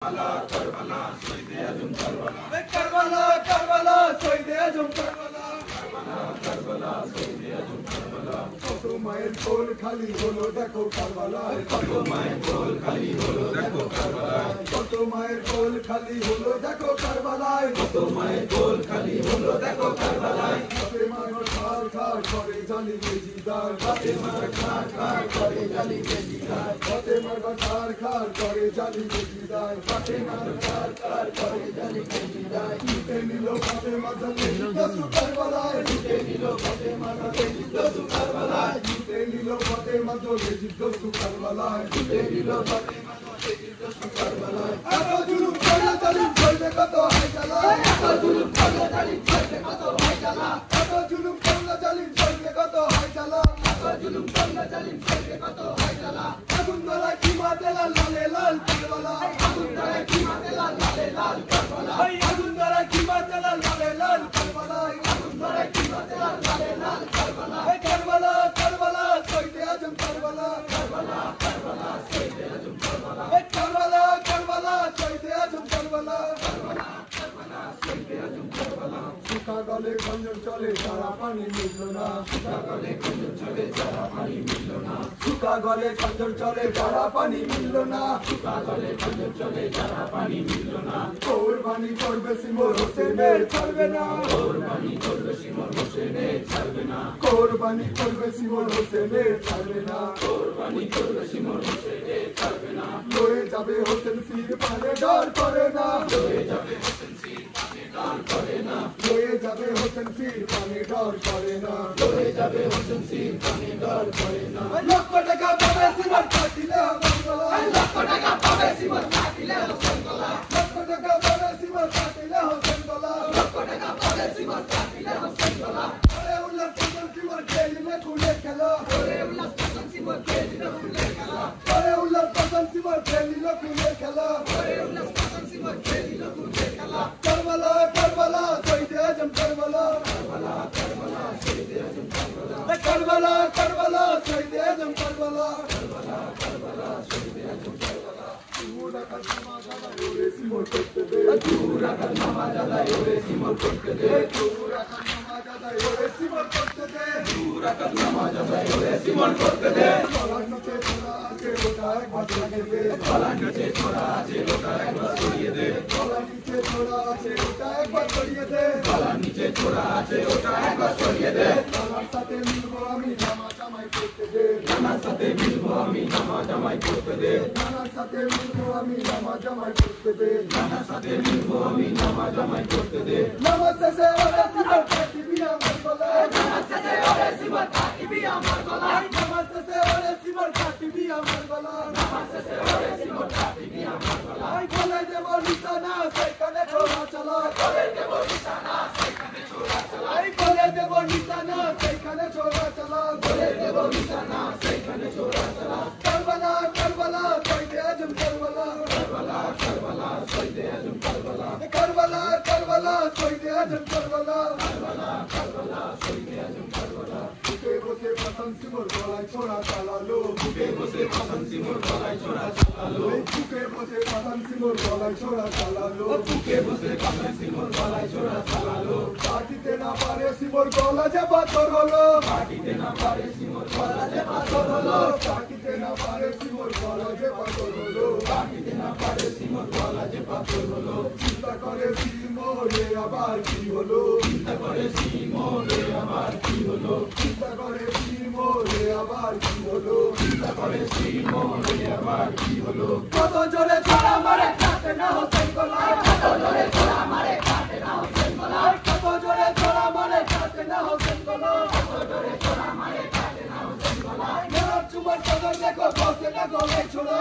Karbala, Shahid Azam Karbala. Karbala, Karbala, Shahid Azam Karbala. Karbala, Shahid Azam Karbala. কত মায়ের কোল খালি হলো দেখো কারবালায়, কত মায়ের কোল খালি হলো দেখো কারবালায়, কত মায়ের কোল খালি হলো দেখো কারবালায়, কত মায়ের কোল খালি হলো দেখো কারবালায়। ফাতেমা খার খার করে জালি বেজিদার, ফাতেমা খার খার করে জালি বেজিদার, ফাতেমা খার খার করে জালি বেজিদার, ফাতেমা খার খার করে জালি বেজিদার। জিতে নিল ফাতেমা জালি দসু কারবালায়, জিতে নিল ফাতেমা জালি দসু কারবালায়, জিতে নিল ফাতেমা জালি দসু কারবালায়, জিতে নিল ফাতেমা জালি দসু কারবালায়। এত জুলুম করলে জালিম চলবে কত হাই জ্বালা, এত জুলুম করলে জালিম চলবে কত হাই জ্বালা, এত জুলুম করলে জালিম চলবে কত হাই জ্বালা, এত জুলুম করলে জালিম চলবে কত হাই জ্বালা। আগুন ধরা কি মাতে লাল লালে লাল কারবালা, আগুন ধরে কি মাতে লাল লালে লাল কারবালা, আগুন ধরা কি মাতে লাল লালে লাল কারবালা, আগুন ধরে কি মাতে লাল লালে লাল কারবালা। কারবালা কারবালা শহীদ আজম কারবালা, কারবালা কারবালা শহীদ আজম কারবালা, কারবালা কারবালা শহীদ আজম কারবালা, কারবালা কারবালা শহীদ আজম কারবালা। শুকা গলে খঞ্জন চলে সারা পানি মিলল না, শুকা গলে খঞ্জন চলে যারা পানি মিলল না, শুকা গলে খঞ্জন চলে সারা পানি মিলল না, শুকা গলে খঞ্জন চলে যারা পানি মিলল না। কোরবানি করবে সিমর হোসেনের ছাড়বে না, কোরবানি করবে সিমর হোসেনের ছাড়বে না, কোরবানি করবে সিমর হোসেনের ছাড়বে না, কোরবানি করবে সিমর হোসেনের ছাড়বে না। লয়ে যাবে হোসেন ফির পারে ডর করে না, হয়ে যাবে হোসেন সির পানে ডর করে না, লয়ে যাবে হোসেন ফির পারে ডর করে না, হয়ে যাবে হোসেন সির পানে ডর করে না। লক্ষ টাকা পাবে সিমর কাটিলে হোসেনগলা, লক্ষ টাকা পাবে সিমর কাটিলে হোসেন গলা, লক্ষ টাকা পাবে সিমর কাটিলে হোসেনগলা, লক্ষ টাকা পাবে সিমর কাটিলে হোসেন গলা। আরে উল্লাস হোসেন সিমর খেলিলে খুলে খেলো, ওরে উল্লাস হোসেন সিমর খেলিলে খুলে খেলা, আরে উল্লাস হোসেন সিমর খেলিলে খুলে খেলো, ওরে উল্লাস হোসেন সিমর খেলিলে খুলে খেলা। কারবালা কারবালা শহীদ আজম কারবালা, কারবালা কারবালা শহীদ আজম কারবালা, কারবালা কারবালা শহীদ আজম কারবালা, কারবালা কারবালা শহীদ আজম কারবালা। পুরা কালমা জানা ওরে সিমর করতে দে, পুরা কালমা জাদাই ওরে সিমর করতে দে, পুরা কালমা জানা ওরে সিমর করতে দে, পুরা কালমা জাদাই ওরে সিমর করতে দে। গলার নিচে ছোড়া আছে ওটা একবার লাগিয়ে দে, গলার নিচে ছোড়া আছে ওটা একবার সরিয়ে দে, গলার নিচে ছোড়া আছে ওটা একবার সরিয়ে দে, গলার নিচে ছোড়া আছে ওটা একবার সরিয়ে দে। গলার সাথে মিলবো আমি জামা জামাই করতে দে, নানার সাথে মিলবো আমি জামা জামাই করতে দে, নানার সাথে মিলবো আমি জামা জামাই করতে দে, নানার সাথে মিলবো আমি জামা জামাই করতে দে। নামাজ শেষে ওরে সিমর কাটিবি আমার গলায়, নামাজ শেষে ওরে সিমর কাটিবি আমার গলায়, নামাজ শেষে ওরে সিমর কাটিবি আমার গলায়, নামাজ শেষে ওরে সিমর কাটিবি আমার গলায়। বলে দেব নিশানা সেখানে ছোড়া চালা, বলে দেব নিশানা সেখানে ছোড়া চালা, বলে দেব নিশানা সেখানে ছোড়া চালা, বলে দেব নিশানা সেখানে ছোড়া চালা। কারবালা কারবালা শহীদ আজম কারবালা, কারবালা কারবালা শহীদ আজম কারবালা, কারবালা কারবালা শহীদ আজম কারবালা, কারবালা কারবালা শহীদ আজম কারবালা। বুকে বসে পাঠান সিমর গলায় ছোড়া চালালো, বুকে বসে পাঠান সিমর গলায় ছোড়া চালালো, বুকে বসে পাঠান সিমর গলায় ছোড়া চালালো, বুকে বসে পাঠান সিমর গলায় ছোড়া চালালো। কাটিতে না পারে সিমর গলা যে পাথর হলো, কাটিতে না পারে সিমর গলা যে পাথর হলো, কাটিতে না পারে সিমর গলা যে পাথর হলো, কাটিতে না পারে সিমর গলা যে পাথর হলো। চিন্তা করে সিমরে আবার কি হলো, চিন্তা করে সিমরে আবার কি হলো, চিন্তা করে সিমরে আবার কি হলো, চিন্তা করে সিমরে আবার কি হলো। কত জোরে ছোড়া মারে কাটে না হোসেন গলায়, কত জোরে ছোড়া মারে কাটে না হোসেন গলায়, কত জোরে ছোড়া মারে কাটে না হোসেন গলায়, কত জোরে ছোড়া মারে কাটে না হোসেন গলায়। নানার চুমার কদর দেখো বসে না গলায় ছোড়া,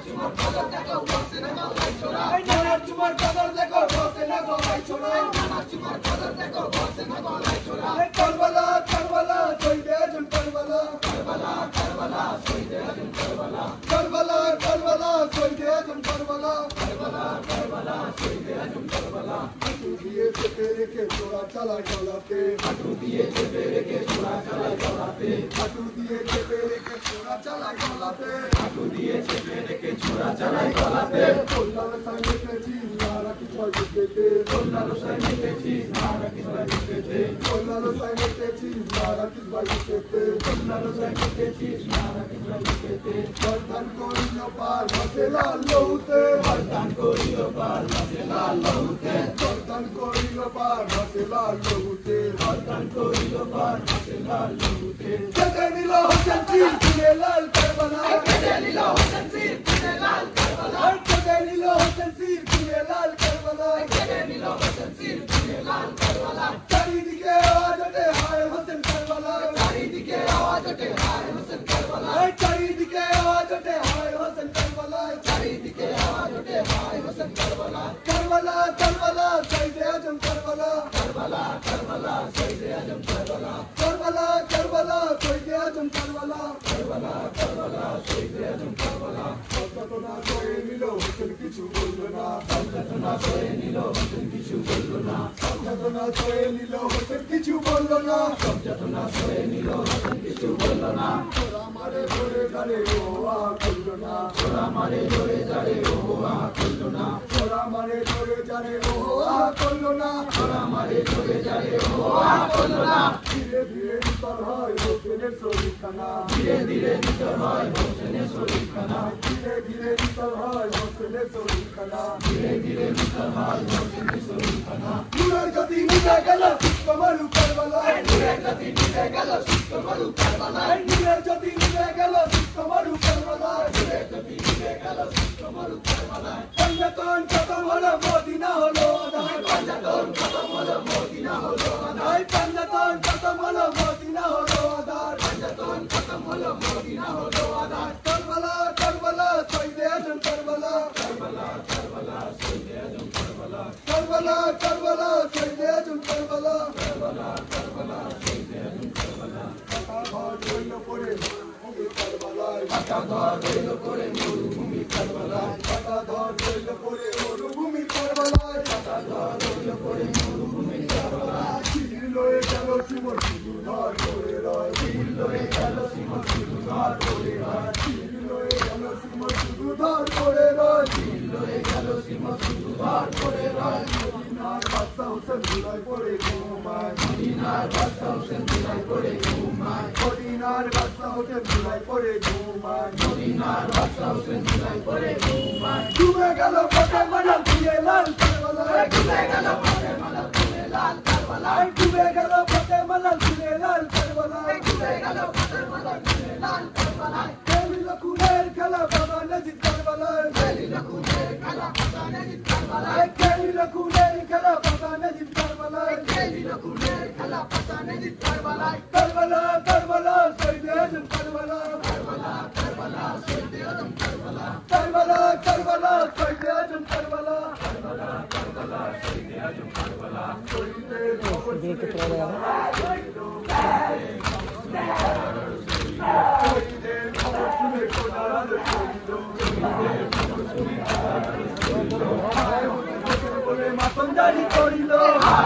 চুমর কদর দেখো বসে না গলায় ছোড়া, নানার চুমার কদর দেখো বসে না গলায় ছোড়া, নানা চুমর কদর দেখো বসে না গলায় ছোড়া। কারবালা কারবালা শহীদ আজম কারবালা, কারবালা কারবালা শহীদ আজম কারবালা, কারবালা কারবালা শহীদ আজম কারবালা, কারবালা কারবালা শহীদ আজম কারবালা। হাঁটু দিয়ে চেপে রেখে ছোড়া চালায় গলাতে, হাঁটু দিয়ে চেপে রেখে ছোড়া চালায় গলাতে, হাঁটু দিয়ে চেপে রেখে ছোড়া চালায় গলাতে, হাঁটু দিয়ে চেপে রেখে মোরা চালাই গলাতে কল্যাণ সাই মেটেছি নারা কি ছয় বুকেতে কল্যাণ সাই মেটেছি নারা কি ছয় বুকেতে কল্যাণ সাই মেটেছি নারা কি ছয় বুকেতে কল্যাণ সাই মেটেছি নারা কি ছয় বুকেতে বর্ধন করিল পার ভাসে লাল লহুতে বরদান করিল পার ভাসে লাল লহুতে বর্ধন করিল পার ভাসে লাল লহুতে বরদান করিল পার ভাসে লাল লহুতে কেটে নিল হোসেন সির খুলে লাল কারবালা কেটে নিল হোসেন সির খুলে লাল কারবালা কেটে নিল হোসেন সির খুলে লাল কারবালা কেটে নিল হোসেন সির খুলে লাল কারবালা চারিদিকে আওয়াজ ওঠে হায় হোসেন কারবালা চারিদিকে আওয়াজ ওঠে হায় হোসেন কারবালা চারিদিকে আওয়াজ ওঠে হায় হোসেন কারবালা চারিদিকে আওয়াজ ওঠে হায় হোসেন কারবালা কারবালা কারবালা শহীদে আজম কারবালা কারবালা কারবালা শহীদে আজম কারবালা কারবালা কারবালা শহীদে আজম কারবালা কারবালা কারবালা শহীদে আজম কারবালা ঘটনা সয়ে নিল হোসেন কিছু বলল না ঘটনা সয়ে নিল হোসেন কিছু বলল না ঘটনা সয়ে নিল হোসেন কিছু বলল না ঘটনা সয়ে নিল হোসেন কিছু বলল না ওরা মারে ধরে গাড়ে ও আ করল না ওরা মারে ধরে যারে ও আ করল না ওরা মারে ধরে জানে ও আ করল না ওরা মারে ধরে যারে ও আ করল না ধীরে ধীরে নিতর হয় হোসেনের শরীরখানা ধীরে ধীরে ভিতর হয় হোসেনের শরীরখানা ধীরে ধীরে নিতর হয় হোসেনের শরীরখানা ধীরে ধীরে ভিতর হয় হোসেনের শরীরখানা নূরের গতি নিভে গেল শুষ্ক মরু কারবালায় নূরের গতি নিভে গেল শুষ্ক মরু কারবালায় নূরের গতি নিভে গেল শুষ্ক মরু কারবালায় নূরের গতি নিভে গেল শুষ্ক মরু কারবালায় পঞ্জাতন খতম হলো মদিনা হলো আদায় পাঞ্জাতন খতম হলো মদিনা হলো আদায় পঞ্জাতন খতম হলো মদিনা হলো আদায় পাঞ্জাতন খতম হলো মদিনা হলো আদায় কারবালা কারবালা শহীদে আজম কারবালা কারবালা কারবালা শহীদে আজম কারবালা কারবালা কারবালা শহীদে আজম কারবালা কারবালা কারবালা শহীদে আজম কারবালা ঘর রইল পড়ে মরুভূমি কারবালায় পাকা ঘর রইল পড়ে মরুভূমি কারবালায় পাকা ঘর রইল পড়ে মরুভূমি কারবালায় পাকা ঘর রইল পড়ে মরুভূমি কারবালায় শির লয়ে গেল শিমর শুধু ধর করে রয় শির লয়ে গেল শিমর শুধু ধর করে রয় শির লয়ে গেল শিমর শুধু ধর করে রয় শির লয়ে গেল শিমর শুধু ধর করে রয় মদিনার বাদশা হোসেন ধুলায় পড়ে ঘুমায় মদিনার বাদশা হোসেন ধুলায় পড়ে ঘুমায় মদিনার বাদশা হোসেন ধুলায় পড়ে ঘুমায় মদিনার বাদশা হোসেন ধুলায় পড়ে ঘুমায় ডুবে গেল ফতে মালাল ফুলে লাল কারবালায় ডুবে গেল ফতে মালাল ফুলে লাল কারবালায় ডুবে গেল ফতে মালাল ফুলে লাল কারবালায় ডুবে গেল ফতে মালাল ফুলে লাল কারবালায় খেলিল খুনের খেলা বাবা নজিদ কারবালায় খেলিল খুনের খেলা বাবা নজিদ কারবালায় খেলিল খুনের খেলা বাবা নজিদ কারবালায় খেলিল খুনের খেলা বাবা নজিদ কারবালায় কারবালা কারবালা শহীদে আজম কারবালা কারবালা কারবালা শহীদে আজম কারবালা কারবালা কারবালা শহীদে আজম কারবালা কারবালা কারবালা শহীদে আজম কারবালা শহীদের খবর শুনে শহীদের খবর শুনে খোদার আলো বলে মাতন জারি করিল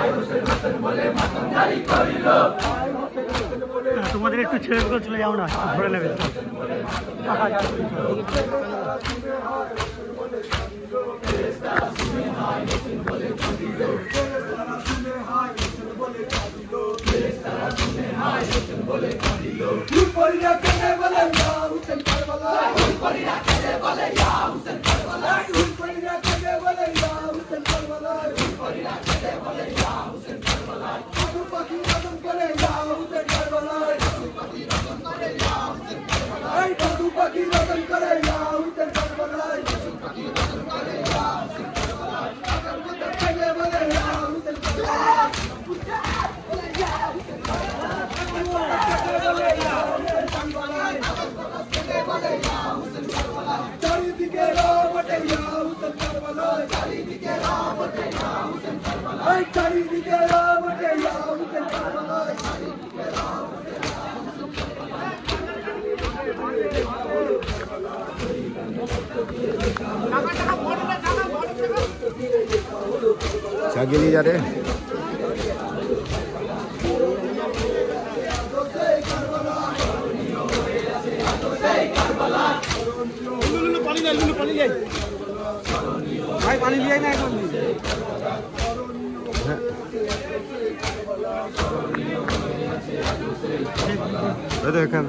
হোসেন হোসেন বলে মাতম জারি করিল তোমাদের একটু ছেড়ে করে চলে যাও না, ধরে নেবে। চারিদিকে রাবটে ইয়া হুসেন কারবালায় চারিদিকে রাবটে ইয়া হুসেন কারবালায় চারিদিকে রাবটে ইয়া হুসেন কারবালায় চারিদিকে রাবটে ইয়া হুসেন কারবালায় চাগিয়ে নিয়ে যা রে। কারবালা ভাই পানি দিয়ে না এখন দেখেন